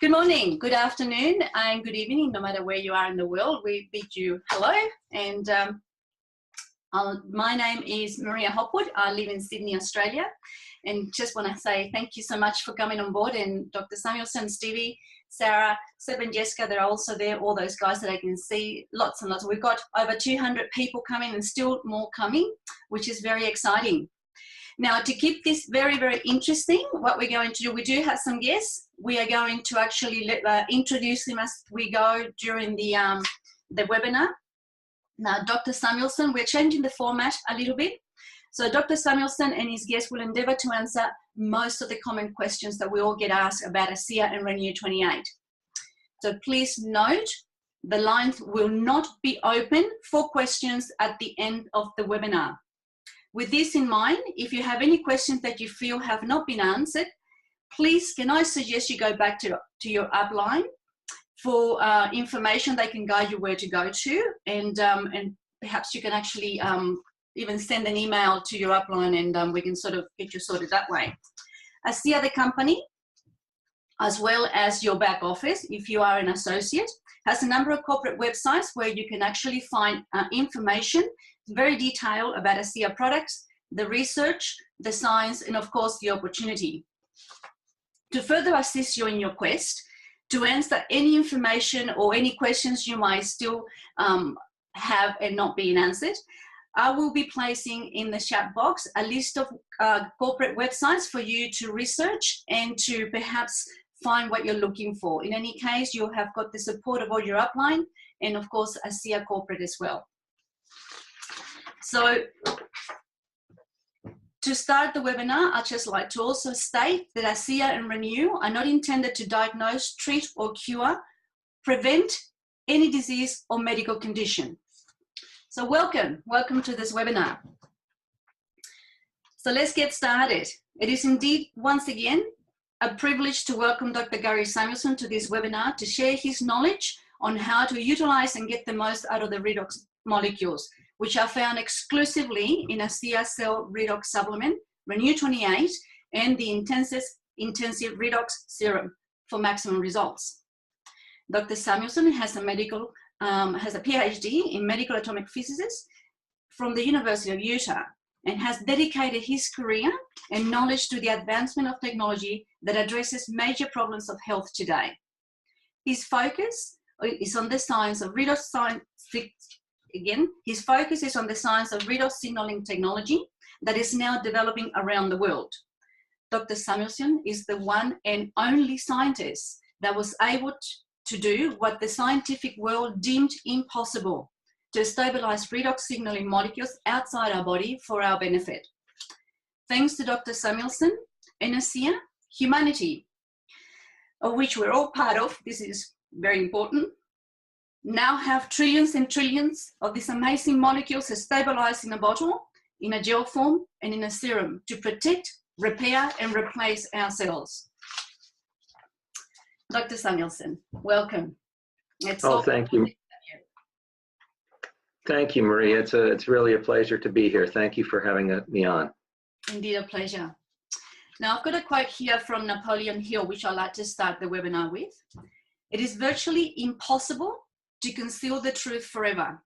Good morning, good afternoon, and good evening, no matter where you are in the world. We bid you hello. And my name is Maria Hopwood. I live in Sydney, Australia. And just want to say thank you so much for coming on board. And Dr. Samuelson, Stevie, Sarah, Seb and Jessica, they're also there, all those guys that I can see, lots and lots. We've got over 200 people coming and still more coming, which is very exciting. Now, to keep this very, very interesting, what we're going to do, we do have some guests. We are going to actually introduce them as we go during the webinar. Now, Dr. Samuelson, we're changing the format a little bit. So Dr. Samuelson and his guests will endeavour to answer most of the common questions that we all get asked about ASEA and Renu28. So please note, the lines will not be open for questions at the end of the webinar. With this in mind, if you have any questions that you feel have not been answered, please, can I suggest you go back to your upline for information they can guide you where to go to, and perhaps you can actually even send an email to your upline and we can sort of get you sorted that way. ASEA, the company, as well as your back office, if you are an associate, has a number of corporate websites where you can actually find information very detailed about ASEA products, the research, the science, and of course the opportunity. To further assist you in your quest, to answer any information or any questions you might still have and not being answered, I will be placing in the chat box a list of corporate websites for you to research and to perhaps find what you're looking for. In any case, you have got the support of all your upline and of course ASEA corporate as well. So to start the webinar, I'd just like to also state that ASEA and Renu are not intended to diagnose, treat or cure, prevent any disease or medical condition. So welcome to this webinar. So let's get started. It is indeed, once again, a privilege to welcome Dr. Gary Samuelson to this webinar to share his knowledge on how to utilize and get the most out of the redox molecules, which are found exclusively in ASEA cell redox supplement, Renu28, and the intensive redox serum for maximum results. Dr. Samuelson has a Ph.D. in medical atomic physics from the University of Utah and has dedicated his career and knowledge to the advancement of technology that addresses major problems of health today. His focus is on the science of redox signaling technology that is now developing around the world. Dr. Samuelson is the one and only scientist that was able to do what the scientific world deemed impossible, to stabilize redox signaling molecules outside our body for our benefit. Thanks to Dr. Samuelson and ASEA, humanity, of which we're all part of, this is very important, now have trillions and trillions of these amazing molecules stabilized in a bottle, in a gel form, and in a serum to protect, repair, and replace our cells. Dr. Samuelson, welcome. Thank you. Thank you, Maria. It's really a pleasure to be here. Thank you for having me on. Indeed, a pleasure. Now, I've got a quote here from Napoleon Hill, which I'd like to start the webinar with. It is virtually impossible to conceal the truth forever.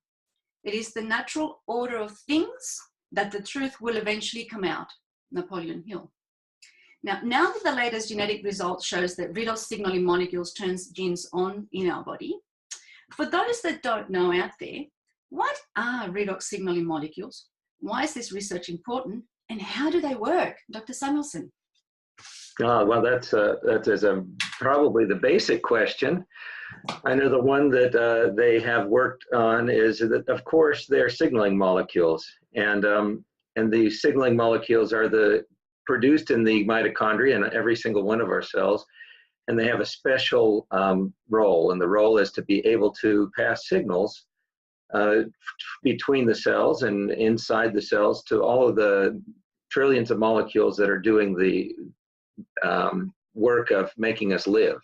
It is the natural order of things that the truth will eventually come out. Napoleon Hill. Now that the latest genetic result shows that redox signaling molecules turns genes on in our body, for those that don't know out there, what are redox signaling molecules? Why is this research important? And how do they work? Dr. Samuelson. Well, that's probably the basic question. I know the one that they have worked on is that, of course, they're signaling molecules, and the signaling molecules are produced in the mitochondria in every single one of our cells, and they have a special role, and the role is to be able to pass signals between the cells and inside the cells to all of the trillions of molecules that are doing the work of making us live.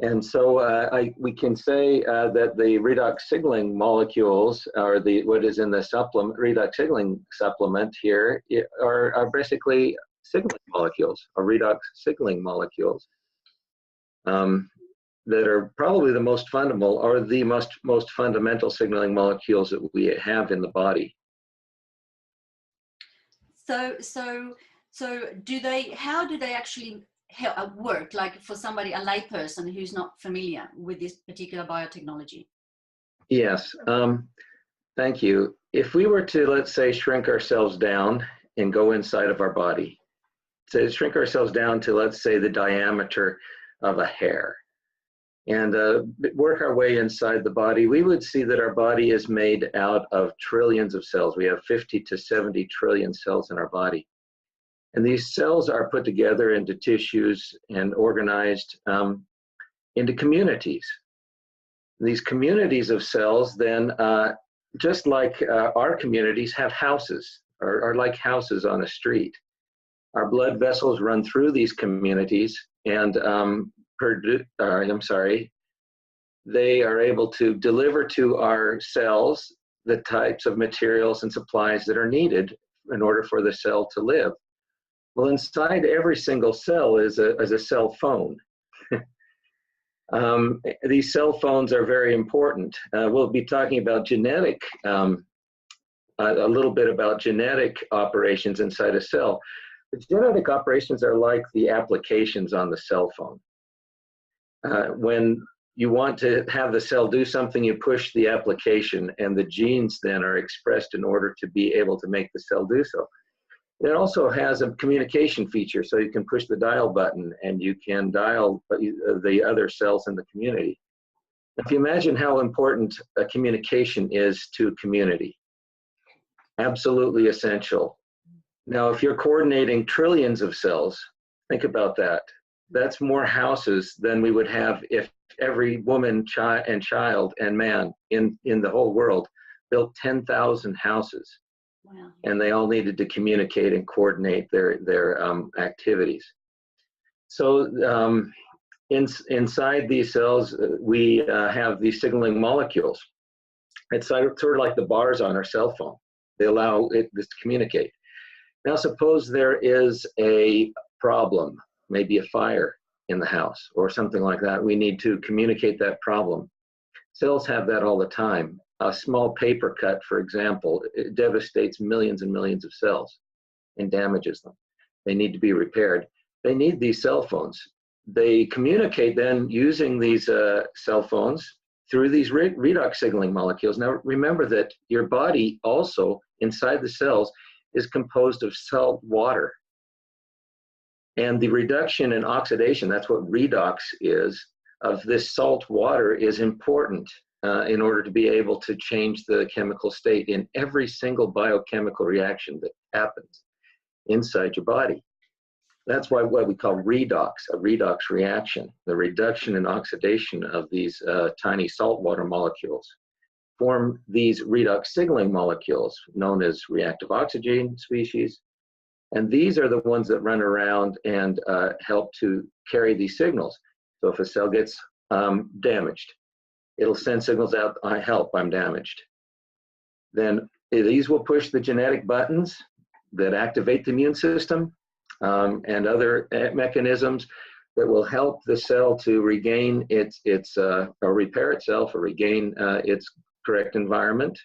And so we can say that the redox signaling molecules, or what is in the supplement, redox signaling supplement here, are basically signaling molecules, or redox signaling molecules. that are probably the most fundamental, or the most fundamental signaling molecules that we have in the body. So do they? How do they actually work? Like for somebody, a layperson who's not familiar with this particular biotechnology. Yes, thank you. If we were to, let's say, shrink ourselves down and go inside of our body, to shrink ourselves down to, let's say, the diameter of a hair, and work our way inside the body, we would see that our body is made out of trillions of cells. We have 50 to 70 trillion cells in our body. And these cells are put together into tissues and organized into communities. These communities of cells then, just like our communities, have houses, or are like houses on a street. Our blood vessels run through these communities, and they are able to deliver to our cells the types of materials and supplies that are needed in order for the cell to live. Well, inside every single cell is a cell phone. These cell phones are very important. We'll be talking about genetic, a little bit about genetic operations inside a cell. The genetic operations are like the applications on the cell phone. When you want to have the cell do something, you push the application, and the genes then are expressed in order to be able to make the cell do so. It also has a communication feature, so you can push the dial button and you can dial the other cells in the community. If you imagine how important a communication is to community, absolutely essential. Now, if you're coordinating trillions of cells, think about that. That's more houses than we would have if every woman, child, and man in the whole world built 10,000 houses. Wow. And they all needed to communicate and coordinate their activities. So inside these cells, we have these signaling molecules. It's sort of like the bars on our cell phone. They allow this to communicate. Now, suppose there is a problem, maybe a fire in the house or something like that. We need to communicate that problem. Cells have that all the time. A small paper cut, for example, it devastates millions and millions of cells and damages them. They need to be repaired. They need these cell phones. They communicate then using these cell phones through these redox signaling molecules. Now, remember that your body also, inside the cells, is composed of salt water. And the reduction and oxidation, that's what redox is, of this salt water is important in order to be able to change the chemical state in every single biochemical reaction that happens inside your body. That's what we call redox, a redox reaction, the reduction and oxidation of these tiny saltwater molecules form these redox signaling molecules known as reactive oxygen species. And these are the ones that run around and help to carry these signals. So if a cell gets damaged, it'll send signals out, help, I'm damaged. Then these will push the genetic buttons that activate the immune system and other mechanisms that will help the cell to regain or repair itself or regain its correct environment.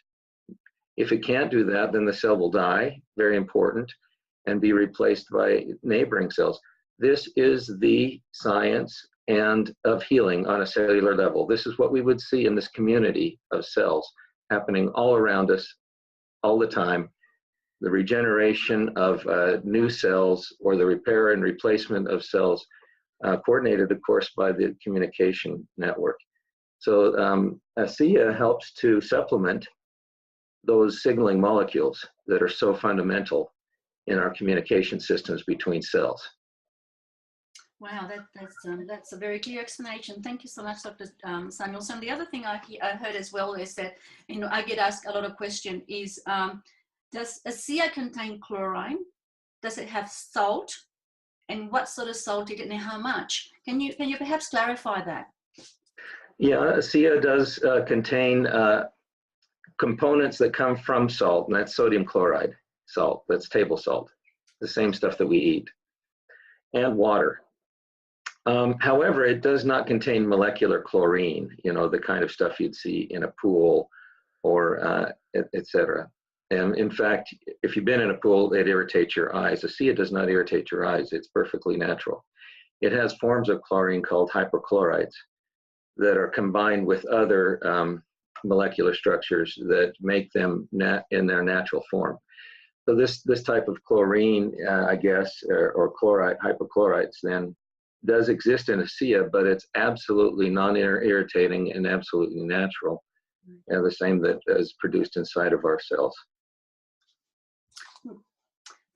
If it can't do that, then the cell will die, very important, and be replaced by neighboring cells. This is the science of healing on a cellular level. This is what we would see in this community of cells happening all around us all the time. The regeneration of new cells or the repair and replacement of cells coordinated, of course, by the communication network. So ASEA helps to supplement those signaling molecules that are so fundamental in our communication systems between cells. Wow, that's a very clear explanation. Thank you so much, Dr. Samuelson. The other thing I heard as well is that, I get asked a lot of questions is, does ASEA contain chlorine? Does it have salt? And what sort of salt is it and how much? Can you perhaps clarify that? Yeah, ASEA does contain components that come from salt, and that's sodium chloride salt. That's table salt, the same stuff that we eat, and water. However, it does not contain molecular chlorine, you know, the kind of stuff you'd see in a pool or et cetera. And in fact, if you've been in a pool, it irritates your eyes. ASEA does not irritate your eyes. It's perfectly natural. It has forms of chlorine called hypochlorites that are combined with other molecular structures that make them in their natural form. So this type of chlorine, I guess, or chloride, hypochlorites, then does exist in ASEA, but it's absolutely non-irritating and absolutely natural, the same that is produced inside of our cells.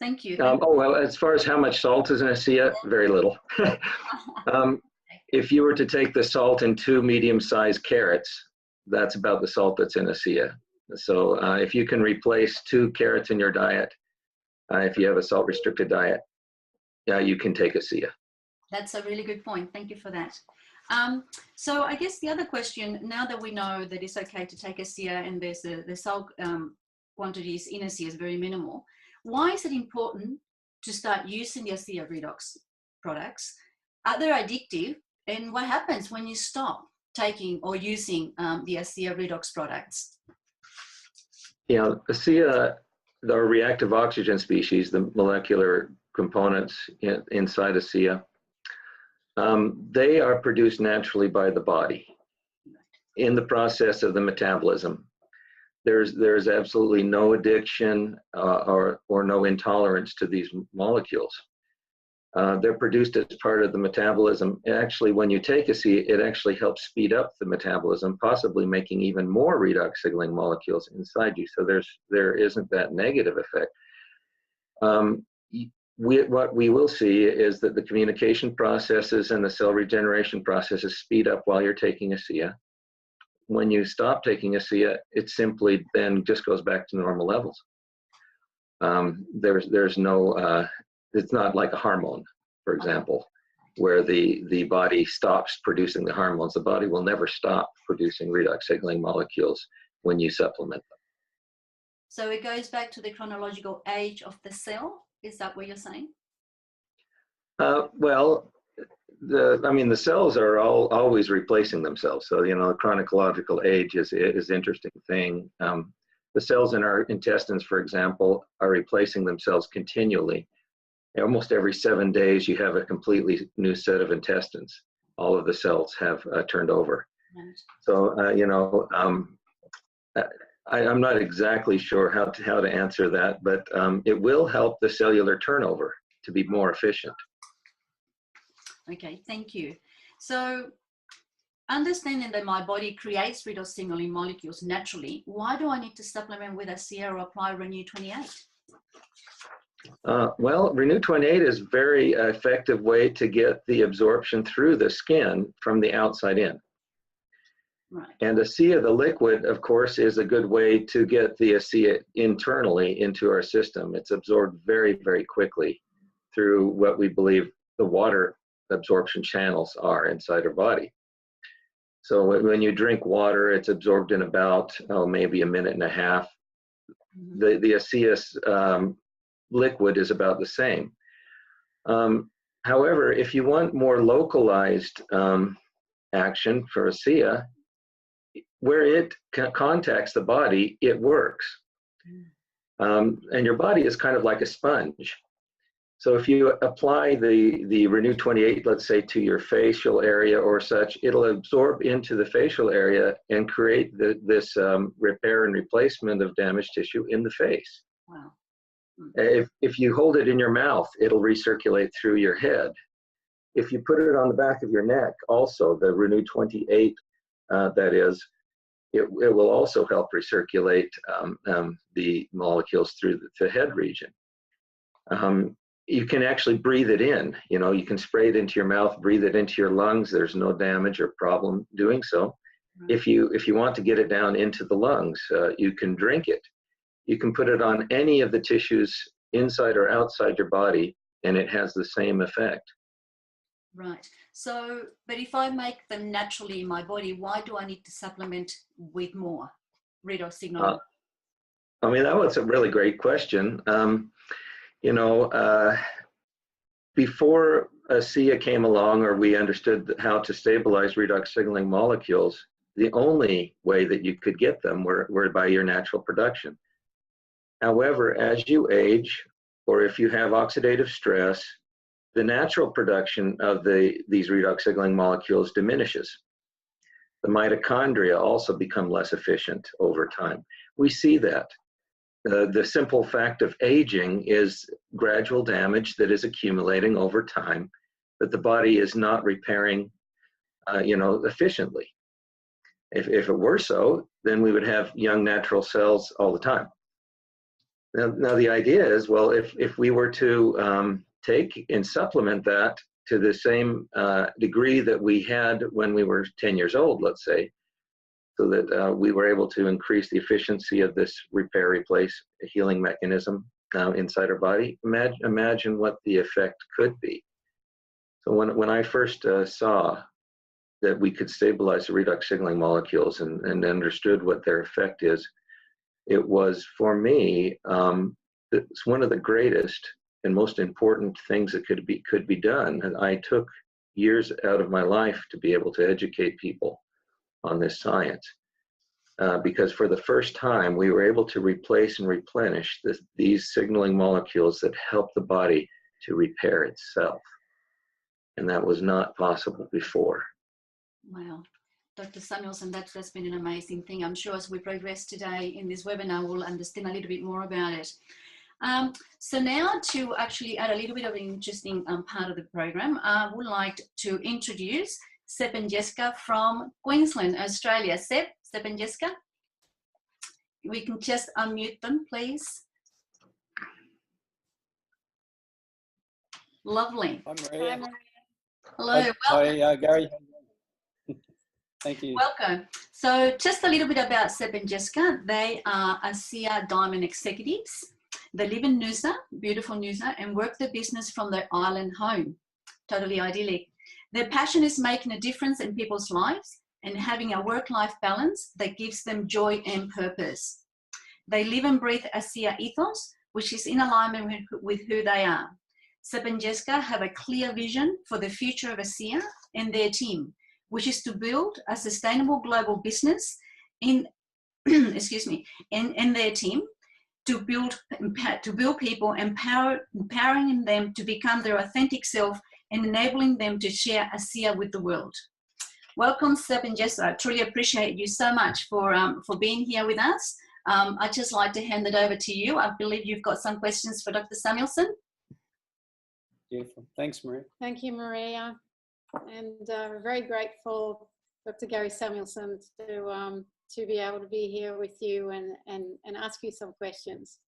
Thank you. Oh, well, as far as how much salt is in ASEA, very little. If you were to take the salt in 2 medium-sized carrots, that's about the salt that's in ASEA. So if you can replace 2 carrots in your diet, if you have a salt-restricted diet, you can take ASEA. That's a really good point. Thank you for that. So I guess the other question, now that we know that it's okay to take ASEA and there's the salt quantities in ASEA is very minimal, why is it important to start using the ASEA Redox products? Are they addictive? And what happens when you stop taking or using the ASEA Redox products? Yeah, ASEA, the reactive oxygen species, the molecular components inside ASEA, they are produced naturally by the body in the process of the metabolism. There's absolutely no addiction or no intolerance to these molecules. They're produced as part of the metabolism. Actually, when you take ASEA, it actually helps speed up the metabolism, possibly making even more redox signaling molecules inside you. So there isn't that negative effect. What we will see is that the communication processes and the cell regeneration processes speed up while you're taking ASEA. When you stop taking ASEA, it simply then just goes back to normal levels. There's no, it's not like a hormone, for example, where the body stops producing the hormones. The body will never stop producing redox signaling molecules when you supplement them. So it goes back to the chronological age of the cell? Is that what you're saying? Well, the cells are always replacing themselves. So, you know, the chronological age is an interesting thing. The cells in our intestines, for example, are replacing themselves continually. Almost every 7 days, you have a completely new set of intestines. All of the cells have turned over. Right. So, you know, I'm not exactly sure how to answer that, but it will help the cellular turnover to be more efficient. Okay, thank you. So, understanding that my body creates redox signaling molecules naturally, why do I need to supplement with ASEA or apply Renu28? Well, Renu28 is a very effective way to get the absorption through the skin from the outside in. Right. And ASEA, the liquid, of course, is a good way to get the ASEA internally into our system. It's absorbed very, very quickly through what we believe the water absorption channels are inside our body. So when you drink water, it's absorbed in about, maybe a minute and a half. Mm-hmm. The ASEA liquid is about the same. However, if you want more localized action for ASEA, where it contacts the body, it works. And your body is kind of like a sponge. So if you apply the Renu28, let's say, to your facial area or such, it'll absorb into the facial area and create this repair and replacement of damaged tissue in the face. Wow. If you hold it in your mouth, it'll recirculate through your head. If you put it on the back of your neck, also, the Renu28, that is, it will also help recirculate the molecules through the head region. You can actually breathe it in. You know, you can spray it into your mouth, breathe it into your lungs. There's no damage or problem doing so. Right. If you want to get it down into the lungs, you can drink it. You can put it on any of the tissues inside or outside your body, and it has the same effect. Right. So, but if I make them naturally in my body, why do I need to supplement with more redox signaling? I mean, that was a really great question. You know, before ASEA came along, or we understood how to stabilize redox signaling molecules, the only way that you could get them were by your natural production. However, as you age, or if you have oxidative stress, the natural production of these redox signaling molecules diminishes. The mitochondria also become less efficient over time. We see that. The simple fact of aging is gradual damage that is accumulating over time that the body is not repairing, efficiently. If it were so, then we would have young natural cells all the time. Now the idea is, well, if we were to take and supplement that to the same degree that we had when we were 10 years old, let's say, so that we were able to increase the efficiency of this repair, replace, healing mechanism inside our body, imagine what the effect could be. So when I first saw that we could stabilize the redox signaling molecules and understood what their effect is, it was, for me, it's one of the greatest and most important things that could be done. And I took years out of my life to be able to educate people on this science, because for the first time we were able to replace and replenish these signaling molecules that help the body to repair itself, and that was not possible before. Wow, Dr. Samuelson, that's been an amazing thing. I'm sure as we progress today in this webinar, we'll understand a little bit more about it. So now, to actually add a little bit of an interesting part of the program, I would like to introduce Seb and Jessica from Queensland, Australia. Seb and Jessica, we can just unmute them, please. Lovely. Hi, Maria. Hello. Hi, Gary. Thank you. Welcome. So just a little bit about Seb and Jessica. They are ASEA Diamond executives. They live in Noosa, beautiful Noosa, and work their business from their island home. Totally idyllic. Their passion is making a difference in people's lives and having a work-life balance that gives them joy and purpose. They live and breathe ASEA ethos, which is in alignment with who they are. Seb and Jessica have a clear vision for the future of ASEA and their team, which is to build a sustainable global business in, in their team, to build people, empowering them to become their authentic self and enabling them to share ASEA with the world. Welcome, Seb and Jessica. I truly appreciate you so much for being here with us. I'd just like to hand it over to you. I believe you've got some questions for Dr. Samuelson. Beautiful. Thanks, Maria. Thank you, Maria. And we're very grateful, Dr. Gary Samuelson, to be able to be here with you and ask you some questions.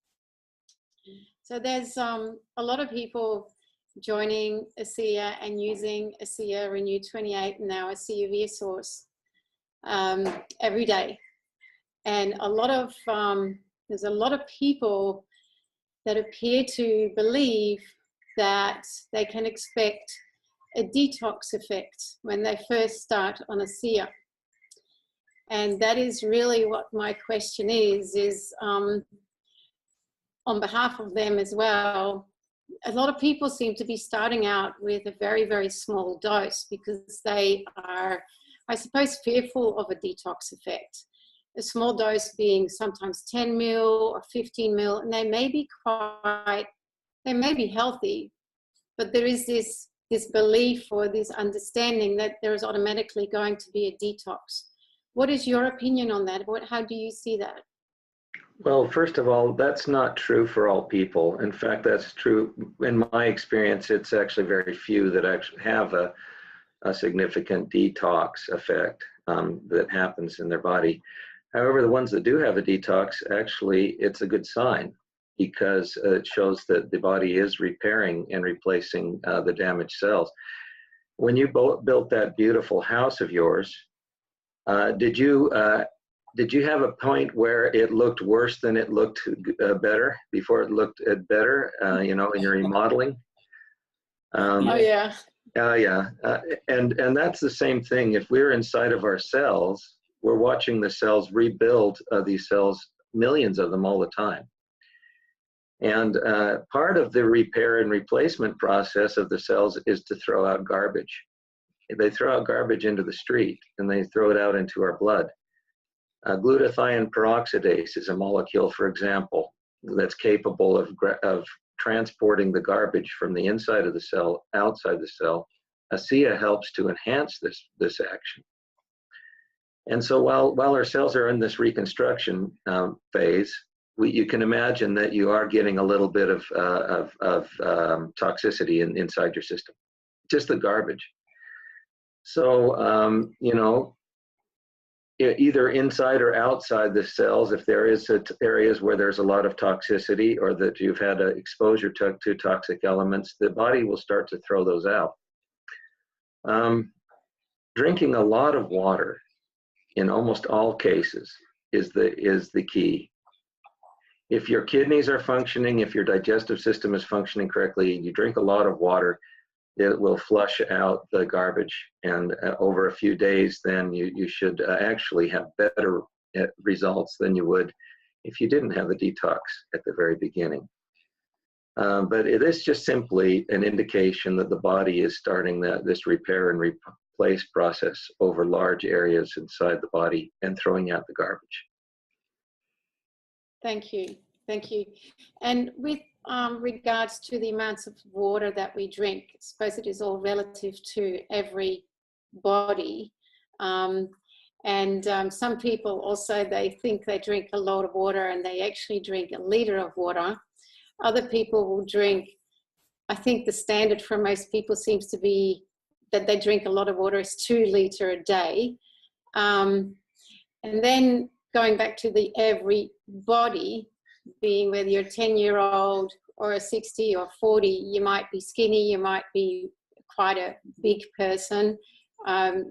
So there's a lot of people joining ASEA and using ASEA Renu28 and now ASEA ViaSource every day. And there's a lot of people that appear to believe that they can expect a detox effect when they first start on ASEA. And that is really what my question is on behalf of them as well. A lot of people seem to be starting out with a very, very small dose because they are, I suppose, fearful of a detox effect. A small dose being sometimes 10 mil or 15 mil, and they may be healthy, but there is this belief or this understanding that there is automatically going to be a detox. What is your opinion on that? How do you see that? Well, first of all, that's not true for all people. In fact, that's true in my experience. It's actually very few that actually have a significant detox effect that happens in their body. However, the ones that do have a detox, actually, it's a good sign because it shows that the body is repairing and replacing the damaged cells. When you built that beautiful house of yours, did you have a point where it looked worse than it looked better before it looked better, in your remodeling? Oh, yeah. Yeah. And that's the same thing. If we're inside of our cells, we're watching the cells rebuild these cells, millions of them all the time. And part of the repair and replacement process of the cells is to throw out garbage. They throw out garbage into the street, and they throw it out into our blood. Glutathione peroxidase is a molecule, for example, that's capable of transporting the garbage from the inside of the cell outside the cell. ASEA helps to enhance this action. And so while our cells are in this reconstruction phase, you can imagine that you are getting a little bit of toxicity inside your system, just the garbage. So, you know, either inside or outside the cells, if there is areas where there's a lot of toxicity or that you've had exposure to toxic elements, the body will start to throw those out. Drinking a lot of water in almost all cases is the key. If your kidneys are functioning, if your digestive system is functioning correctly, you drink a lot of water, it will flush out the garbage, and over a few days then you should actually have better results than you would if you didn't have the detox at the very beginning. But it is just simply an indication that the body is starting this repair and replace process over large areas inside the body and throwing out the garbage. Thank you. Thank you. And with regards to the amounts of water that we drink, I suppose it is all relative to every body. Some people also, they think they drink a lot of water and they actually drink 1 liter of water. Other people will drink, I think the standard for most people seems to be that they drink a lot of water is 2 liters a day. And then going back to the everybody, being whether you're a 10-year-old or a 60 or 40, you might be skinny, you might be quite a big person,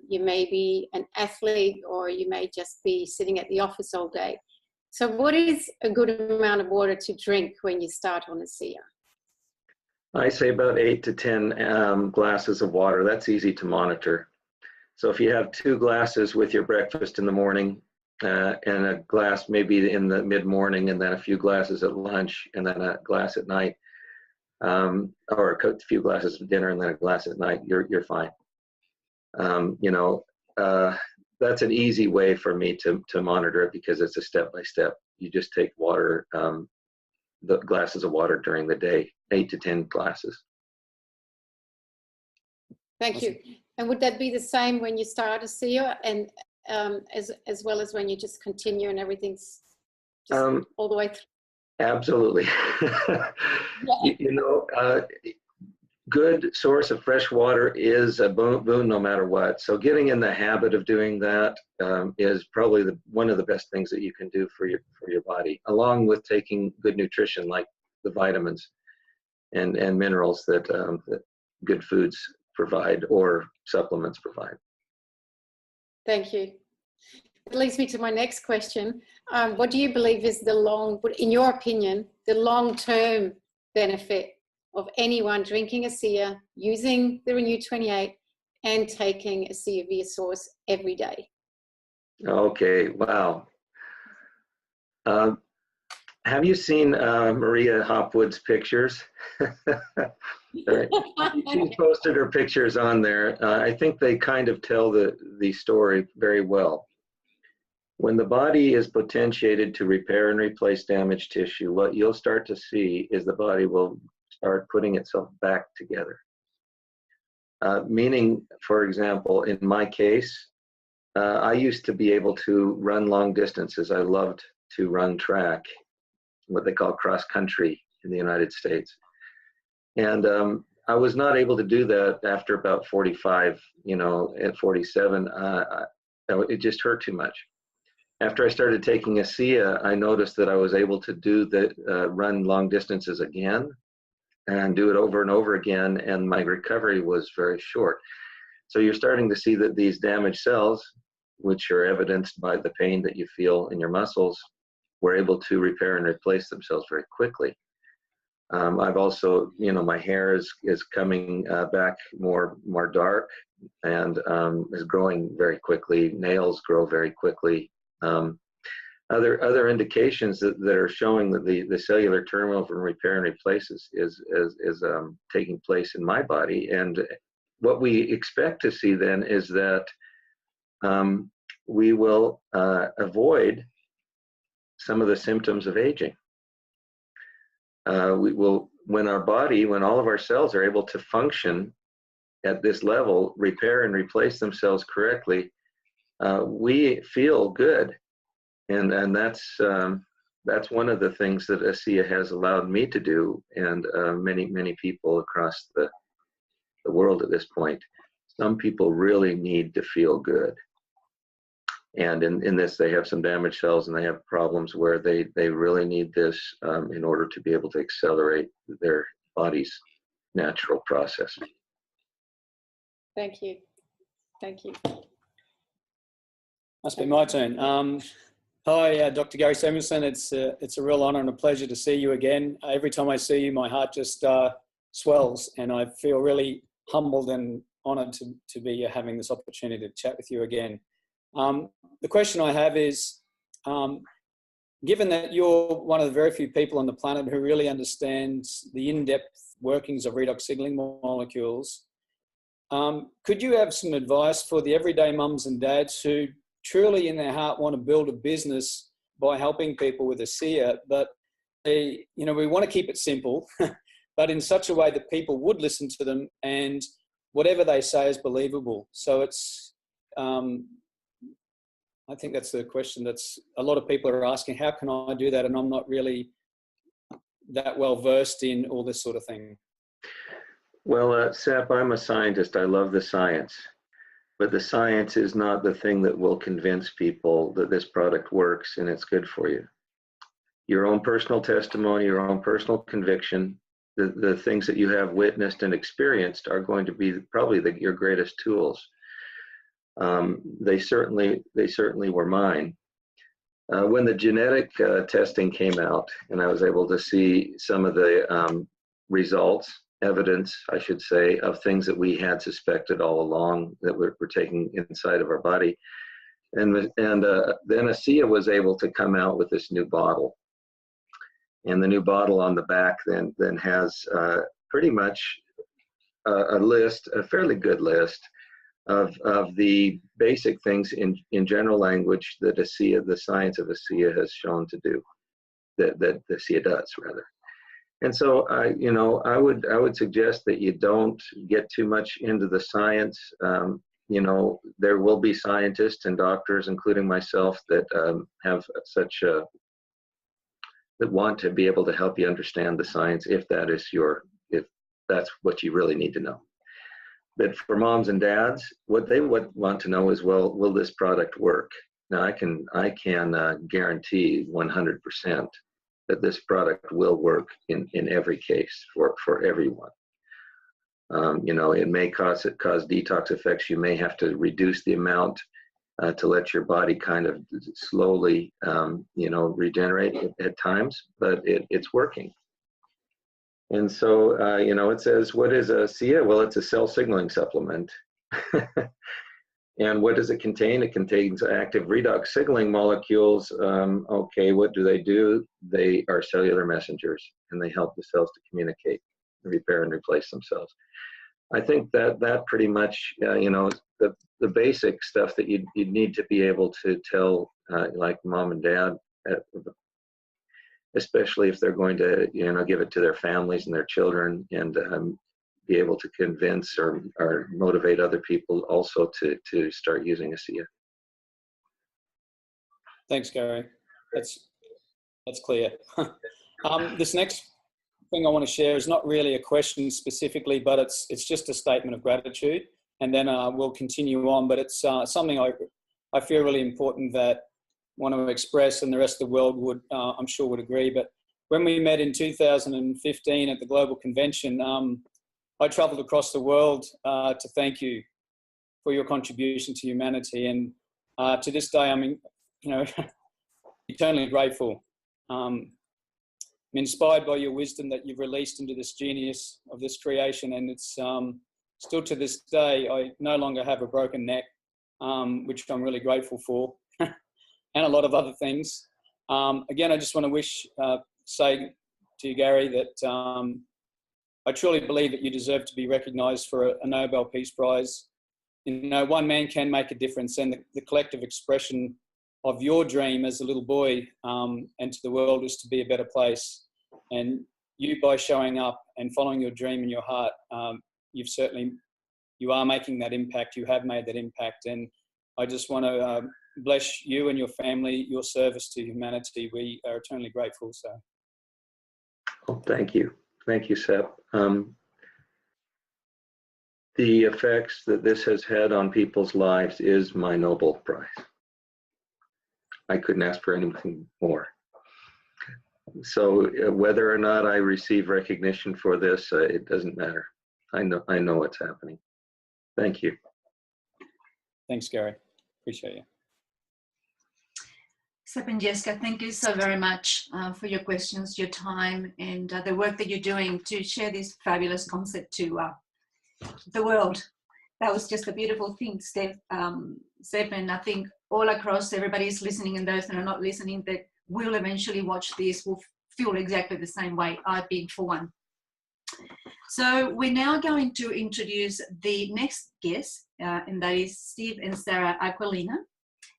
you may be an athlete, or you may just be sitting at the office all day. So what is a good amount of water to drink when you start on ASEA? I say about 8 to 10 glasses of water. That's easy to monitor. So if you have 2 glasses with your breakfast in the morning, and a glass maybe in the mid-morning, and then a few glasses at lunch, and then a glass at night, or a few glasses at dinner and then a glass at night, you're fine. You know, that's an easy way for me to monitor it, because it's a step-by-step. You just take water, the glasses of water during the day, 8 to 10 glasses. Thank you. And would that be the same when you start ASEA, and as well as when you just continue and everything's just all the way through? Absolutely. You know, good source of fresh water is a boon no matter what. So getting in the habit of doing that is probably one of the best things that you can do for your body, along with taking good nutrition like the vitamins and minerals that good foods provide or supplements provide. Thank you. It leads me to my next question. What do you believe is in your opinion, the long-term benefit of anyone drinking ASEA, using the Renu28, and taking ASEA via source every day? Okay, wow. Have you seen Maria Hopwood's pictures? She posted her pictures on there. I think they kind of tell the story very well. When the body is potentiated to repair and replace damaged tissue, what you'll start to see is the body will start putting itself back together. Meaning, for example, in my case, I used to be able to run long distances. I loved to run track, what they call cross country in the United States. And I was not able to do that after about 45, you know, at 47, it just hurt too much. After I started taking ASEA, I noticed that I was able to run long distances again and do it over and over again, and my recovery was very short. So you're starting to see that these damaged cells, which are evidenced by the pain that you feel in your muscles, were able to repair and replace themselves very quickly. I've also, you know, my hair is coming back more dark, and is growing very quickly. Nails grow very quickly. other indications that are showing that the cellular turnover and repair and replace is taking place in my body. And what we expect to see then is that we will avoid some of the symptoms of aging. We will, when all of our cells are able to function at this level, repair and replace themselves correctly, we feel good. And that's one of the things that ASEA has allowed me to do, and many people across the world at this point. Some people really need to feel good. And in this, they have some damaged cells, and they have problems where they really need this in order to be able to accelerate their body's natural process. Thank you. Thank you. Must be my turn. Hi, Dr. Gary Samuelson. It's a real honor and a pleasure to see you again. Every time I see you, my heart just swells, and I feel really humbled and honored to be having this opportunity to chat with you again. The question I have is, given that you're one of the very few people on the planet who really understands the in-depth workings of redox signaling molecules, could you have some advice for the everyday mums and dads who truly in their heart want to build a business by helping people with ASEA, but we want to keep it simple, but in such a way that people would listen to them and whatever they say is believable. So it's, I think that's the question that's a lot of people are asking, how can I do that? And I'm not really that well versed in all this sort of thing. Well, Sap, I'm a scientist. I love the science. But the science is not the thing that will convince people that this product works and it's good for you. Your own personal testimony, your own personal conviction, the things that you have witnessed and experienced are going to be probably your greatest tools. They certainly were mine. When the genetic testing came out and I was able to see some of the results, evidence, I should say, of things that we had suspected all along that we're taking inside of our body. And then ASEA was able to come out with this new bottle. And the new bottle on the back then has pretty much a list, a fairly good list of the basic things in general language that ASEA, the science of ASEA has shown to do, that ASEA does rather. And so I would suggest that you don't get too much into the science. There will be scientists and doctors, including myself, that have that want to be able to help you understand the science if that's what you really need to know. But for moms and dads, what they would want to know is, well, will this product work? Now I can guarantee 100% that this product will work in every case for everyone. It may cause detox effects. You may have to reduce the amount to let your body kind of slowly, regenerate at times, but it's working. And so, it says, what is ASEA? Well, it's a cell signaling supplement. And what does it contain? It contains active redox signaling molecules. Okay, what do? They are cellular messengers, and they help the cells to communicate, repair, and replace themselves. I think that pretty much, the basic stuff that you'd need to be able to tell, like mom and dad, especially if they're going to, give it to their families and their children, and be able to convince or motivate other people also to start using ASEA. Thanks, Gary. That's clear. This next thing I want to share is not really a question specifically, but it's just a statement of gratitude, and then we'll continue on. But it's something I feel really important that I want to express, and the rest of the world would, I'm sure, would agree. But when we met in 2015 at the Global Convention, I traveled across the world to thank you for your contribution to humanity. And to this day, I'm eternally grateful. I'm inspired by your wisdom that you've released into this genius of this creation. And it's still to this day, I no longer have a broken neck, which I'm really grateful for, and a lot of other things. Again, I just want to say to you, Gary, that I truly believe that you deserve to be recognised for a Nobel Peace Prize. You know, one man can make a difference, and the collective expression of your dream as a little boy and to the world is to be a better place. And you, by showing up and following your dream in your heart, you are making that impact. You have made that impact, and I just want to bless you and your family, your service to humanity. We are eternally grateful. So, well, thank you, Sep. The effects that this has had on people's lives is my Nobel Prize. I couldn't ask for anything more. So whether or not I receive recognition for this, it doesn't matter. I know what's happening. Thank you. Thanks, Gary. Appreciate you. Sep and Jessica, thank you so very much for your questions, your time, and the work that you're doing to share this fabulous concept to the world. That was just a beautiful thing, Sep, and I think all across, everybody's listening, and those that are not listening that will eventually watch this will feel exactly the same way I've been for one. So we're now going to introduce the next guest, and that is Steve and Sarah Aquilina,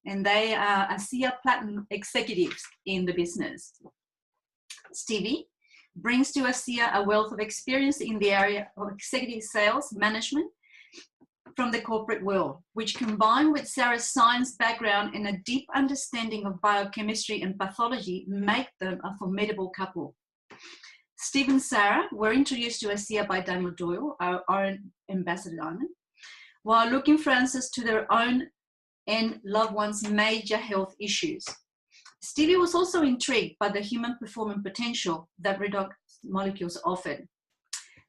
and they are ASEA Platinum executives in the business. Stevie brings to ASEA a wealth of experience in the area of executive sales management from the corporate world, which combined with Sarah's science background and a deep understanding of biochemistry and pathology make them a formidable couple. Steve and Sarah were introduced to ASEA by Daniel Doyle, our ambassador, while looking for answers to their own and loved ones' major health issues. Stevie was also intrigued by the human performance potential that redox molecules offered.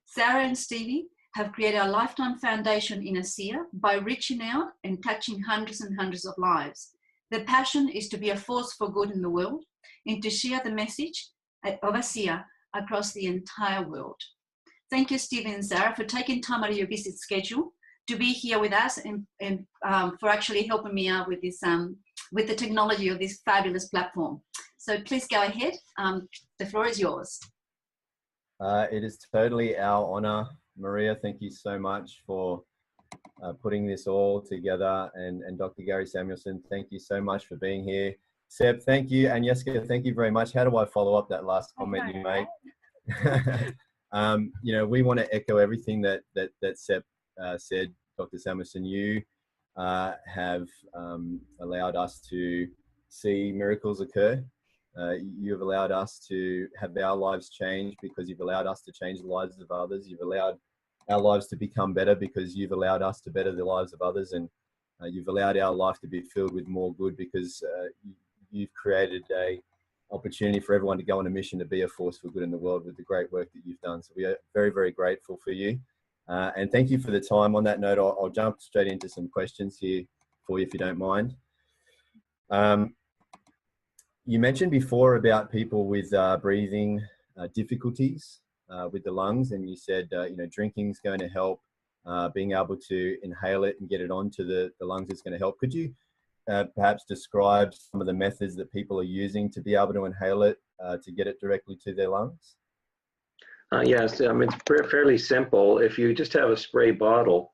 Sarah and Stevie have created a lifetime foundation in ASEA by reaching out and touching hundreds and hundreds of lives. Their passion is to be a force for good in the world and to share the message of ASEA across the entire world. Thank you, Stevie and Sarah, for taking time out of your busy schedule to be here with us and for actually helping me out with this, with the technology of this fabulous platform. So please go ahead. The floor is yours. It is totally our honor, Maria. Thank you so much for putting this all together. And Dr. Gary Samuelson, thank you so much for being here. Seb, thank you. And Jessica, thank you very much. How do I follow up that last comment you made? You know, we want to echo everything that Seb said. Dr. Samuelson, you have allowed us to see miracles occur. You've allowed us to have our lives change because you've allowed us to change the lives of others. You've allowed our lives to become better because you've allowed us to better the lives of others. And you've allowed our life to be filled with more good because you've created a opportunity for everyone to go on a mission to be a force for good in the world with the great work that you've done. So we are very, very grateful for you. And thank you for the time. On that note, I'll jump straight into some questions here for you if you don't mind. You mentioned before about people with breathing difficulties with the lungs, and you said you know, drinking's going to help, being able to inhale it and get it onto the lungs is going to help. Could you perhaps describe some of the methods that people are using to be able to inhale it to get it directly to their lungs? Yes, it's fairly simple. If you just have a spray bottle,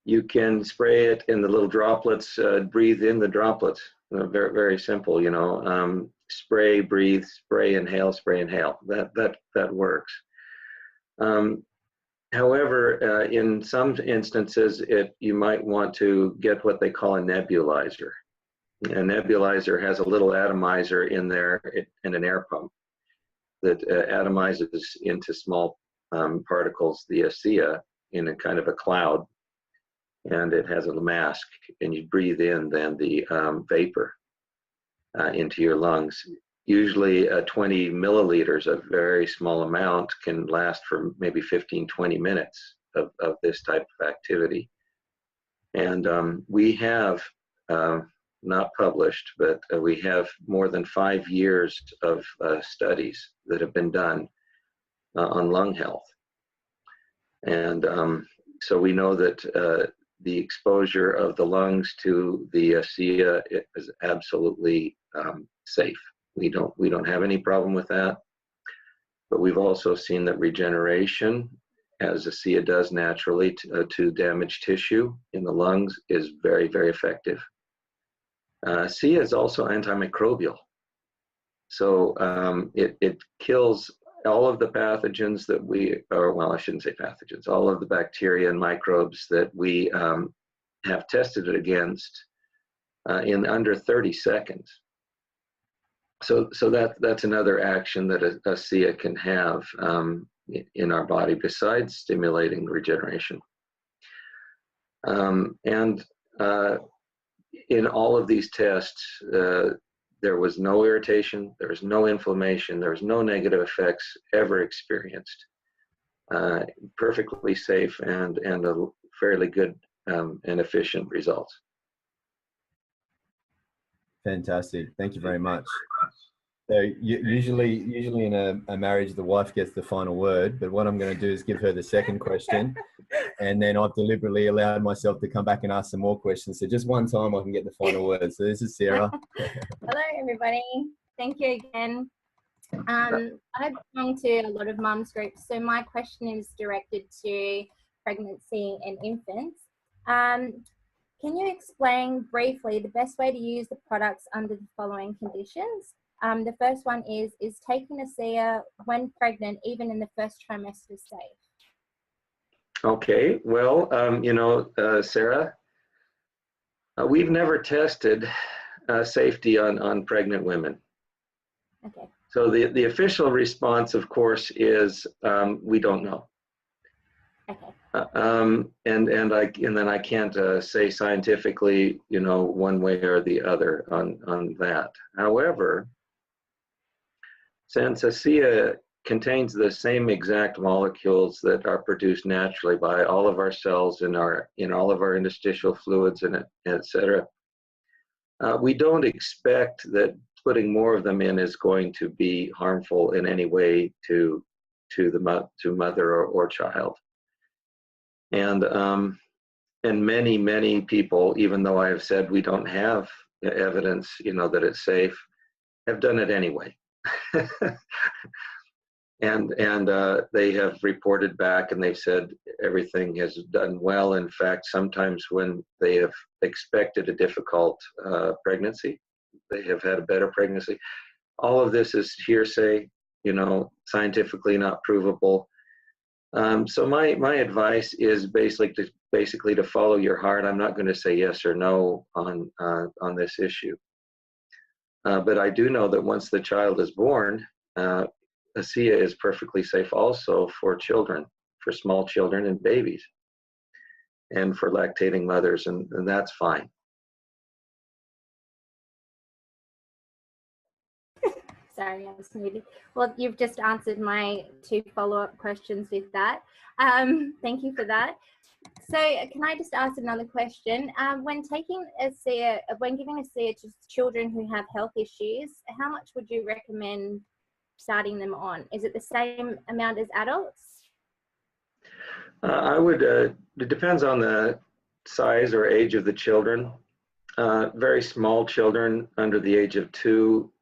you can spray it in the little droplets, breathe in the droplets. Very, very simple, you know. Spray, breathe, spray, inhale, spray, inhale. That works. However, in some instances, you might want to get what they call a nebulizer. A nebulizer has a little atomizer in there and an air pump that atomizes into small particles, the ASEA, in a kind of a cloud. And it has a mask, and you breathe in then the vapor into your lungs. Usually 20 milliliters, a very small amount, can last for maybe 15, 20 minutes of this type of activity. And we have, not published, but we have more than 5 years of studies that have been done on lung health. And so we know that the exposure of the lungs to the ASEA is absolutely safe We don't have any problem with that. But we've also seen that regeneration, as ASEA does naturally to damaged tissue in the lungs, is very, very effective. ASEA is also antimicrobial. So it kills all of the pathogens that well, I shouldn't say pathogens, all of the bacteria and microbes that we have tested it against in under 30 seconds. So that's another action that ASEA can have in our body besides stimulating regeneration. And in all of these tests, there was no irritation, there was no inflammation, there was no negative effects ever experienced. Perfectly safe and a fairly good and efficient results. Fantastic. Thank you very much. So usually in a marriage, the wife gets the final word, but what I'm going to do is give her the second question, and then I've deliberately allowed myself to come back and ask some more questions. So just one time I can get the final word. So this is Sarah. Hello, everybody. Thank you again. I belong to a lot of mums groups, so my question is directed to pregnancy and infants. Can you explain briefly the best way to use the products under the following conditions? The first one is taking ASEA when pregnant, even in the first trimester safe? Okay, well, you know, Sarah, we've never tested safety on pregnant women. Okay. So the official response, of course, is we don't know. Okay. And then I can't say scientifically, you know, one way or the other on that. However, since ASEA contains the same exact molecules that are produced naturally by all of our cells in all of our interstitial fluids and et cetera, we don't expect that putting more of them in is going to be harmful in any way to mother or child. And many people, even though I have said we don't have evidence, you know, that it's safe, have done it anyway. and they have reported back and they've said everything has done well. In fact, sometimes when they have expected a difficult pregnancy, they have had a better pregnancy. All of this is hearsay, you know, scientifically not provable. So my advice is basically to follow your heart. I'm not going to say yes or no on this issue. But I do know that once the child is born, ASEA is perfectly safe also for children, for small children and babies, and for lactating mothers, and that's fine. Sorry, I was muted. Well, you've just answered my 2 follow-up questions with that. Thank you for that. So can I just ask another question? When taking ASEA, when giving ASEA to children who have health issues, how much would you recommend starting them on? Is it the same amount as adults? I would, it depends on the size or age of the children. Very small children under the age of 2,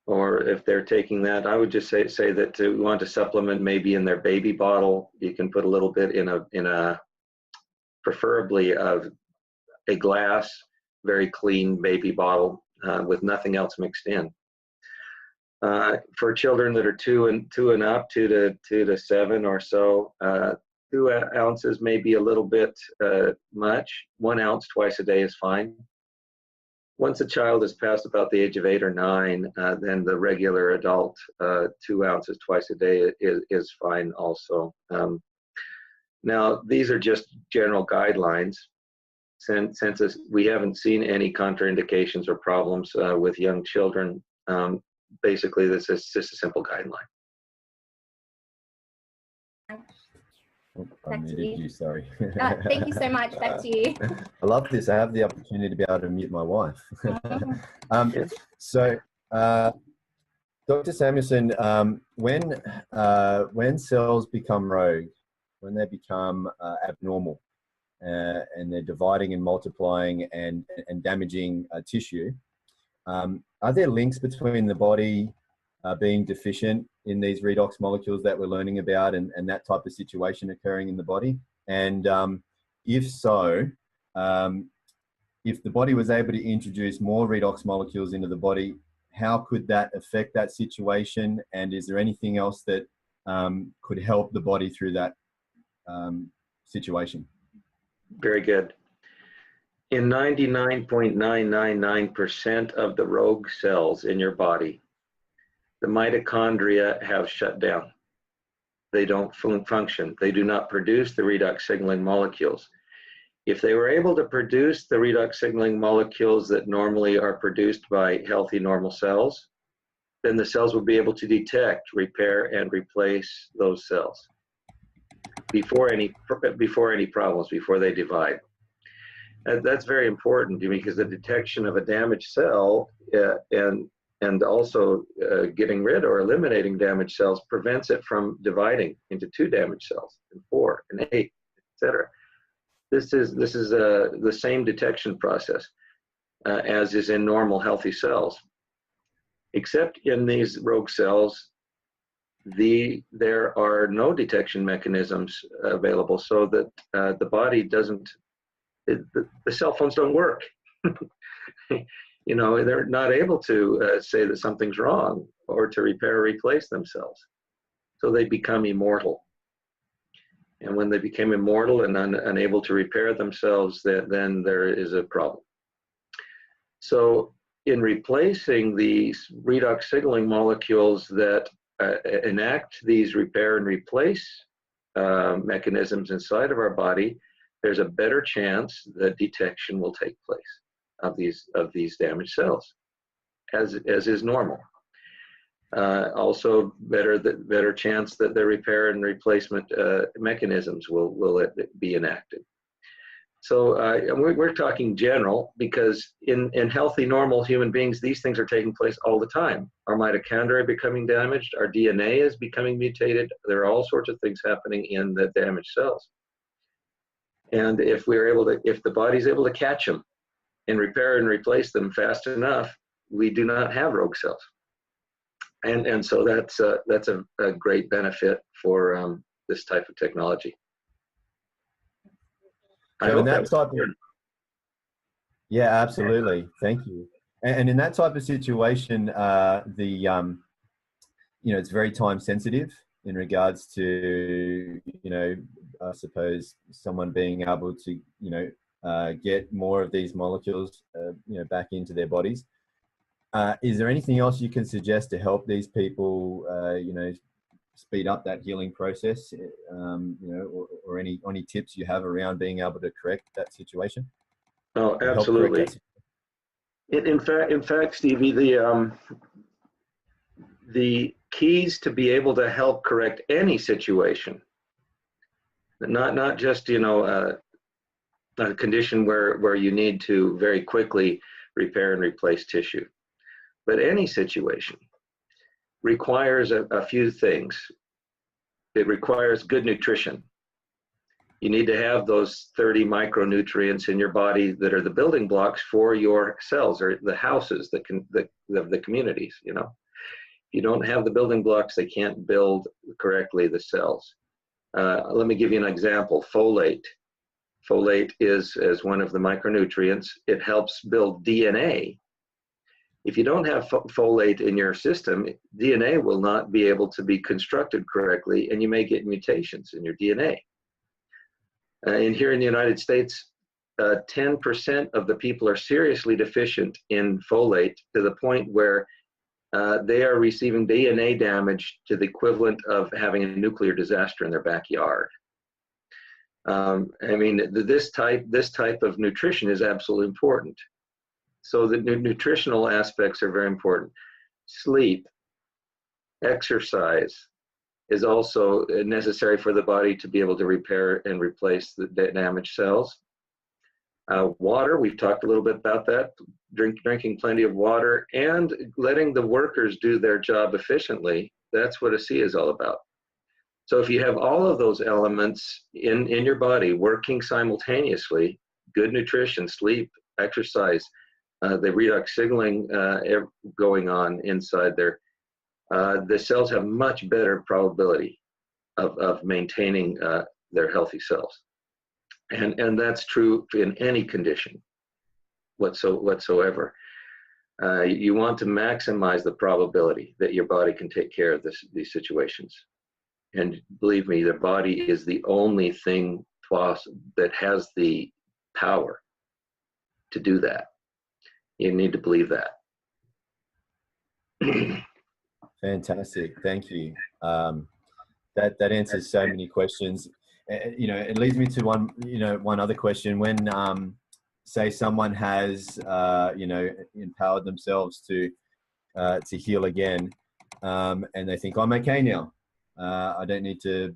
or if they're taking that, I would just say that to want to supplement maybe in their baby bottle, you can put a little bit in a preferably a glass, very clean baby bottle with nothing else mixed in. For children that are 2 and up, 2 to 7 or so, 2 ounces may be a little bit much. 1 ounce twice a day is fine. Once a child is past about the age of 8 or 9, then the regular adult 2 ounces twice a day is fine also. Now, these are just general guidelines. Since we haven't seen any contraindications or problems with young children, basically this is just a simple guideline. I muted you, sorry. Thank you so much. Back to you. I love this. I have the opportunity to be able to mute my wife. So, Dr. Samuelson, when cells become rogue, when they become abnormal, and they're dividing and multiplying and damaging tissue, Are there links between the body being deficient in these redox molecules that we're learning about and that type of situation occurring in the body? And if so, if the body was able to introduce more redox molecules into the body, how could that affect that situation? And is there anything else that could help the body through that situation? Very good. In 99.999% of the rogue cells in your body, the mitochondria have shut down. They don't function. They do not produce the redox signaling molecules. If they were able to produce the redox signaling molecules that normally are produced by healthy normal cells, then the cells will be able to detect, repair, and replace those cells before any problems, before they divide. And that's very important because the detection of a damaged cell and also getting rid or eliminating damaged cells prevents it from dividing into 2 damaged cells, and 4, and 8, etc. This is the same detection process as is in normal healthy cells, except in these rogue cells, there are no detection mechanisms available, so that the body doesn't. The cell phones don't work. You know, they're not able to say that something's wrong or to repair or replace themselves. So they become immortal. And when they become immortal and unable to repair themselves, then there is a problem. So in replacing these redox signaling molecules that enact these repair and replace mechanisms inside of our body, there's a better chance that detection will take place of these damaged cells, as is normal. Also, better chance that the repair and replacement mechanisms will be enacted. So we're talking general, because in healthy, normal human beings, these things are taking place all the time. Our mitochondria are becoming damaged, our DNA is becoming mutated. There are all sorts of things happening in the damaged cells. And if the body's able to catch them and repair and replace them fast enough, we do not have rogue cells. And so that's a great benefit for this type of technology. So in that type of, yeah, absolutely. Thank you. And in that type of situation, it's very time sensitive in regards to, I suppose someone being able to, get more of these molecules, back into their bodies. Is there anything else you can suggest to help these people, speed up that healing process, or any tips you have around being able to correct that situation? Oh, absolutely. In fact, Stevie, the keys to be able to help correct any situation, not just a condition where you need to very quickly repair and replace tissue, but any situation requires a few things. It requires good nutrition. You need to have those 30 micronutrients in your body that are the building blocks for your cells, or the houses of the communities. If you don't have the building blocks, they can't build correctly the cells. Let me give you an example. Folate. Folate is one of the micronutrients. It helps build DNA. If you don't have folate in your system, DNA will not be able to be constructed correctly, and you may get mutations in your DNA. And here in the United States, 10% of the people are seriously deficient in folate, to the point where they are receiving DNA damage to the equivalent of having a nuclear disaster in their backyard. This type of nutrition is absolutely important. So the nutritional aspects are very important. Sleep, exercise is also necessary for the body to be able to repair and replace the damaged cells. Water, we've talked a little bit about that. Drinking plenty of water and letting the workers do their job efficiently. That's what ASEA is all about. So if you have all of those elements in your body working simultaneously, good nutrition, sleep, exercise, the redox signaling going on inside there, the cells have much better probability of maintaining their healthy cells. And that's true in any condition whatsoever. You want to maximize the probability that your body can take care of these situations. And believe me, the body is the only thing that has the power to do that. You need to believe that. Fantastic, thank you. That answers so many questions. It leads me to one other question. When say someone has empowered themselves to heal again, and they think, I'm okay now, I don't need to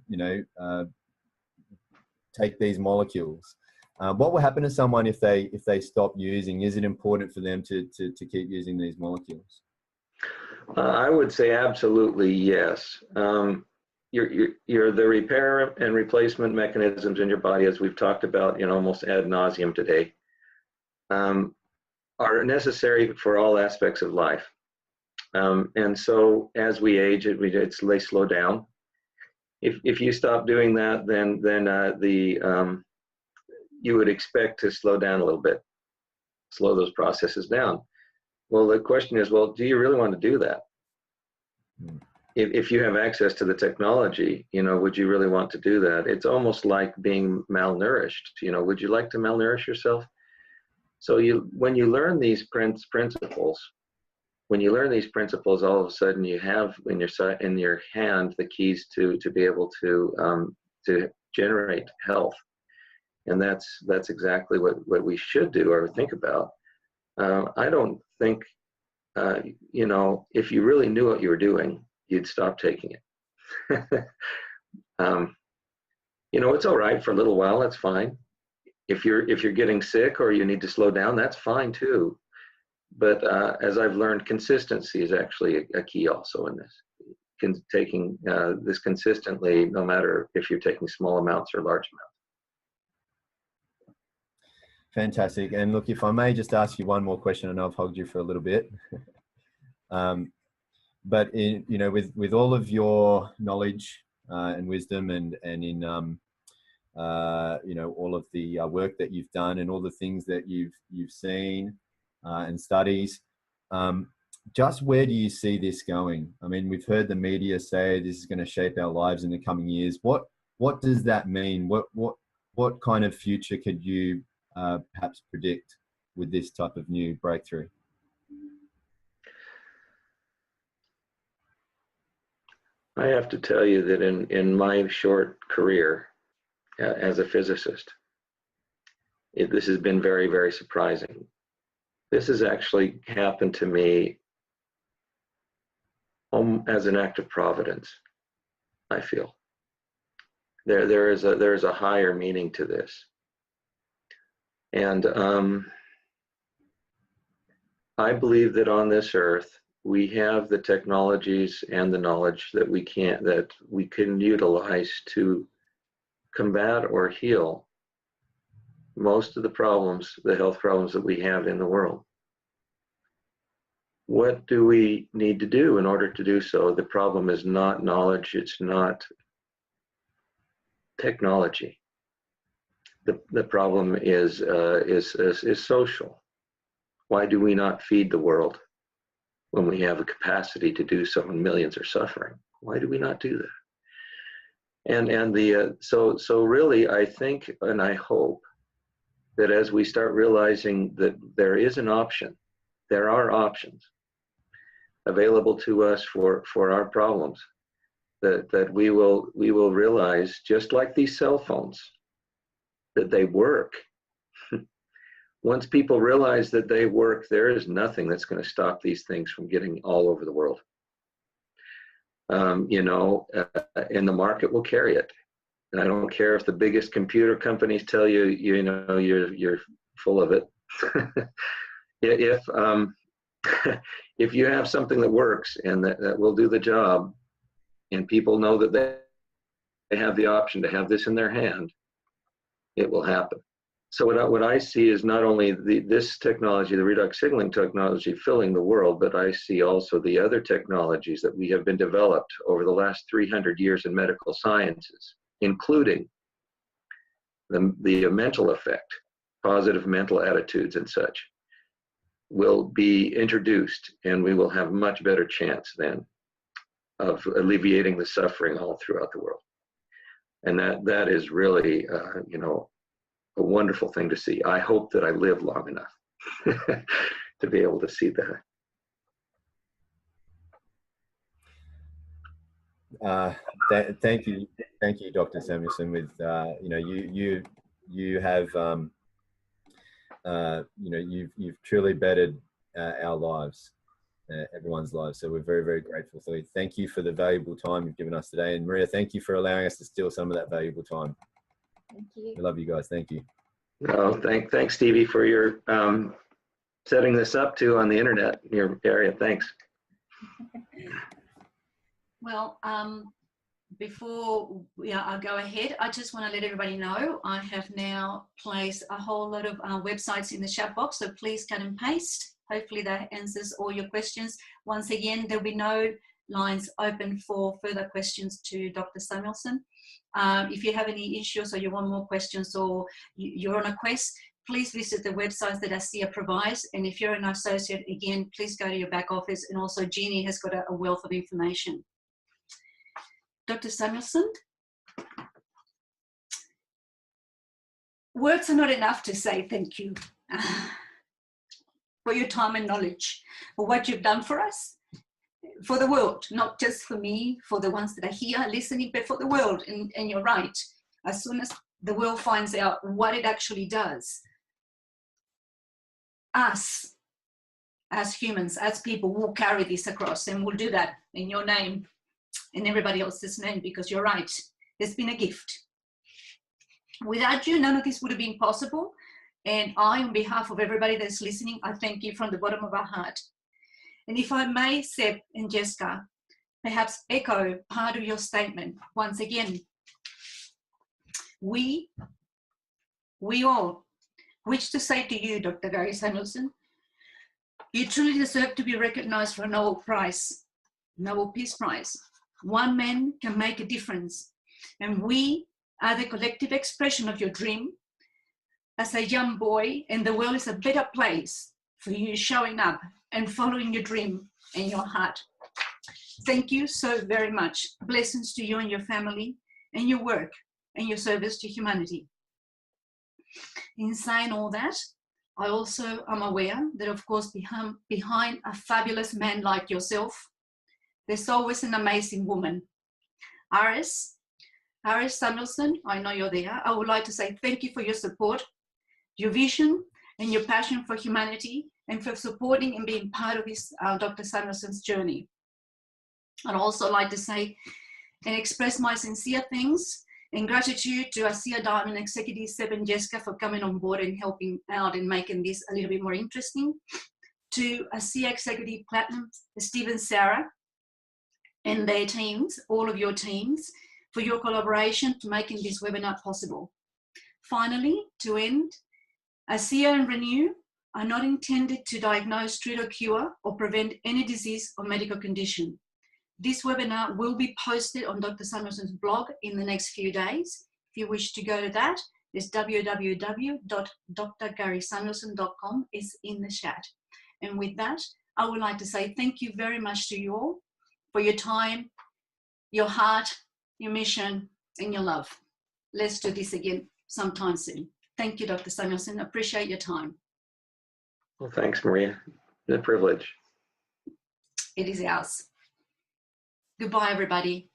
take these molecules. What will happen to someone if they stop using? Is it important for them to keep using these molecules? I would say absolutely yes. The repair and replacement mechanisms in your body, as we've talked about almost ad nauseum today, are necessary for all aspects of life. And so as we age, they slow down. If you stop doing that, then you would expect to slow down a little bit, slow those processes down. Well, the question is, well, do you really want to do that? If you have access to the technology, would you really want to do that? It's almost like being malnourished. Would you like to malnourish yourself? So when you learn these principles, all of a sudden you have in your hand the keys to be able to generate health, and that's exactly what we should do or think about. I don't think if you really knew what you were doing, you'd stop taking it. It's all right for a little while. That's fine. If you're getting sick or you need to slow down, that's fine too. But as I've learned, consistency is actually a key also in this. Taking this consistently, no matter if you're taking small amounts or large amounts. Fantastic. And look, if I may just ask you one more question, I know I've hogged you for a little bit. But with all of your knowledge and wisdom, and in all of the work that you've done and all the things that you've seen and studies, just where do you see this going? I mean, we've heard the media say this is going to shape our lives in the coming years. What does that mean? What kind of future could you perhaps predict with this type of new breakthrough? I have to tell you that in my short career as a physicist, this has been very, very surprising. This has actually happened to me as an act of providence, I feel. There is a higher meaning to this. And I believe that on this earth, we have the technologies and the knowledge that we can utilize to combat or heal most of the problems, the health problems that we have in the world. What do we need to do in order to do so? The problem is not knowledge, it's not technology. The problem is social. Why do we not feed the world when we have a capacity to do so and millions are suffering? Why do we not do that? So really, I think and I hope that as we start realizing that there is an option, there are options available to us for our problems, that we will realize, just like these cell phones, that they work. Once people realize that they work, there is nothing that's going to stop these things from getting all over the world. And the market will carry it. And I don't care if the biggest computer companies tell you, you're full of it. If you have something that works and that will do the job, and people know that they have the option to have this in their hand, it will happen. So what I see is not only this technology, the redox signaling technology, filling the world, but I see also the other technologies that we have been developed over the last 300 years in medical sciences, including the mental effect, positive mental attitudes and such, will be introduced, and we will have much better chance then of alleviating the suffering all throughout the world. And that is really, you know, a wonderful thing to see. I hope that I live long enough to be able to see that. Thank you, Dr. Samuelson. With you know, you have you know, you've truly bettered our lives, everyone's lives. So we're very, very grateful. So thank you for the valuable time you've given us today. And Maria, thank you for allowing us to steal some of that valuable time. Thank you. We love you guys. Thank you. Oh, thanks, Stevie, for your setting this up too on the internet in your area. Thanks. Well, before I go ahead, I just want to let everybody know I have now placed a whole lot of websites in the chat box, so please cut and paste. Hopefully that answers all your questions. Once again, there'll be no lines open for further questions to Dr. Samuelson. If you have any issues or you want more questions or you're on a quest, please visit the websites that ASEA provides. And if you're an associate, again, please go to your back office. And also Jeannie has got a wealth of information. Dr. Samuelson, words are not enough to say thank you for your time and knowledge, for what you've done for us, for the world, not just for me, for the ones that are here listening, but for the world. And you're right, as soon as the world finds out what it actually does, us, as humans, as people, will carry this across, and we'll do that in your name and everybody else's name, because you're right, it's been a gift. Without you, none of this would have been possible. And I, on behalf of everybody that's listening, I thank you from the bottom of our heart. And if I may, Seb and Jessica, perhaps echo part of your statement once again. We all wish to say to you, Dr. Gary Samuelson, you truly deserve to be recognized for a Nobel Prize, Nobel Peace Prize. One man can make a difference, and we are the collective expression of your dream. As a young boy, and the world is a better place for you showing up and following your dream and your heart. Thank you so very much. Blessings to you and your family and your work and your service to humanity. In saying all that, I also am aware that, of course, behind a fabulous man like yourself, there's always an amazing woman. Iris Samuelson, I know you're there. I would like to say thank you for your support, your vision, and your passion for humanity, and for supporting and being part of this Dr. Samuelson's journey. I'd also like to say and express my sincere thanks and gratitude to ASEA Diamond Executive Seb and Jessica for coming on board and helping out and making this a little bit more interesting. To ASEA Executive Platinum, Steve and Sarah, and their teams, all of your teams, for your collaboration to making this webinar possible. Finally, to end, ASEA and Renu are not intended to diagnose, treat or cure or prevent any disease or medical condition. This webinar will be posted on Dr. Samuelson's blog in the next few days. If you wish to go to that, it's www.drgarysamuelson.com. It's in the chat. And with that, I would like to say thank you very much to you all for your time, your heart, your mission, and your love. Let's do this again sometime soon. Thank you, Dr. Samuelson. Appreciate your time. Well, thanks, Maria. It's a privilege. It is ours. Goodbye, everybody.